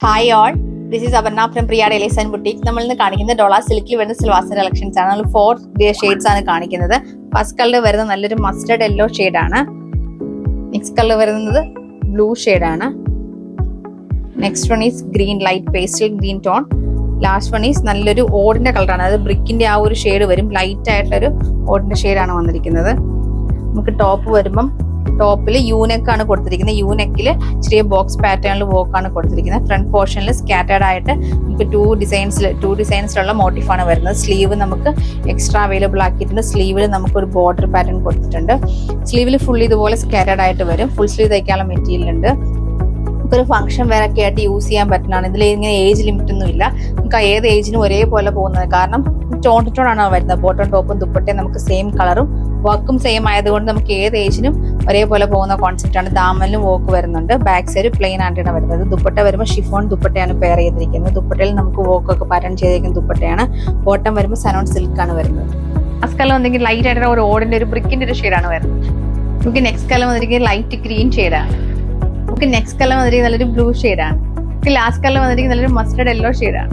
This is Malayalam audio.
Hi all, this is Aparna from Priya dailies and boutique. നമ്മൾ ഇന്ന് കാണിക്കുന്നത് ഡോള സിൽക്കിൽ വരുന്ന സിൽവാസിന്റെ കളക്ഷൻസ് ആണ്. നമ്മൾ 4 ഷെയ്ഡ്സ് ആണ് കാണിക്കുന്നത്. ഫസ്റ്റ് കളർ വരുന്നത് നല്ലൊരു മസ്റ്റർഡ് യെല്ലോ ആണ്. നെക്സ്റ്റ് കളർ വരുന്നത് ബ്ലൂ ആണ്. Next one is green, light pastel green tone. Last one is നല്ലൊരു ഓടിന്റെ കളറാണ്, അത് ബ്രിക്കിന്റെ ആ ഒരു ഷെയ്ഡ് വരും. ലൈറ്റ് ആയിട്ടൊരു ഓടിന്റെ ഷെയ്ഡാണ് വന്നിരിക്കുന്നത്. നമുക്ക് ടോപ്പ് വരുമ്പം ടോപ്പിൽ യൂനെക്ക് ആണ് കൊടുത്തിരിക്കുന്നത്. യൂനെക്കില് ചെറിയ ബോക്സ് പാറ്റേണിൽ വോക്കാണ് കൊടുത്തിരിക്കുന്നത്. ഫ്രണ്ട് പോർഷനിൽ സ്കാറ്റേർഡ് ആയിട്ട് നമുക്ക് ടു ഡിസൈൻസിലുള്ള മോട്ടീഫാണ് വരുന്നത്. സ്ലീവ് നമുക്ക് എക്സ്ട്രാ അവൈലബിൾ ആക്കിയിട്ടുണ്ട്. സ്ലീവിൽ നമുക്ക് ഒരു ബോർഡർ പാറ്റേൺ കൊടുത്തിട്ടുണ്ട്. സ്ലീവിൽ ഫുൾ ഇതുപോലെ സ്കാറ്റേർഡ് ആയിട്ട് വരും. ഫുൾ സ്ലീവ് തയ്ക്കാനുള്ള മെറ്റീരിയൽ ഉണ്ട്. നമുക്കൊരു ഫംഗ്ഷൻ വെയർ ഒക്കെ ആയിട്ട് യൂസ് ചെയ്യാൻ പറ്റുന്നതാണ്. ഇതിൽ ഇങ്ങനെ ഏജ് ലിമിറ്റ് ഒന്നും ഇല്ല. നമുക്ക് ഏത് ഏജിനും ഒരേപോലെ പോകുന്നത്. കാരണം ടോൺ ടു ടോൺ ആണ് വരുന്നത്. ബോട്ടം ടോപ്പും ദുപ്പട്ടയും നമുക്ക് സെയിം കളറും വർക്കും സെയിം ആയതുകൊണ്ട് നമുക്ക് ഏത് ഏജിനും ഒരേപോലെ പോകുന്ന കോൺസെപ്റ്റ് ആണ്. ദാമനിലും വർക്ക് വരുന്നുണ്ട്. ബാക്ക് സൈഡ് പ്ലെയിൻ ആയിട്ടാണ് വരുന്നത്. ദുപ്പട്ട വരുമ്പോൾ ഷിഫോൺ ദുപ്പട്ടയാണ് പെയർ ചെയ്തിരിക്കുന്നത്. ദുപ്പട്ടയിൽ നമുക്ക് വോക്കൊക്കെ പാറ്റേൺ ചെയ്തിരിക്കുന്ന ദുപ്പട്ടയാണ്. ബോട്ടം വരുമ്പോൾ സനോൺ സിൽക്ക് ആണ് വരുന്നത്. ഫസ്റ്റ് കളർ വന്നെങ്കിൽ ലൈറ്റ് ആയിട്ടുള്ള ഒരു ഓടിന്റെ ഒരു ബ്രിക്കിന്റെ ഒരു ഷെയ്ഡാണ് വരുന്നത്. നമുക്ക് നെക്സ്റ്റ് കളർ വന്നിരിക്കുന്നത് ലൈറ്റ് ഗ്രീൻ ഷെയ്ഡാണ്. നമുക്ക് നെക്സ്റ്റ് കളർ വന്നിരിക്കുന്നത് നല്ലൊരു ബ്ലൂ ഷെയ്ഡാണ്. ലാസ്റ്റ് കളർ വന്നിരിക്കുന്നത് നല്ലൊരു മസ്റ്റർഡ് യെല്ലോ ഷെയ്ഡാണ്.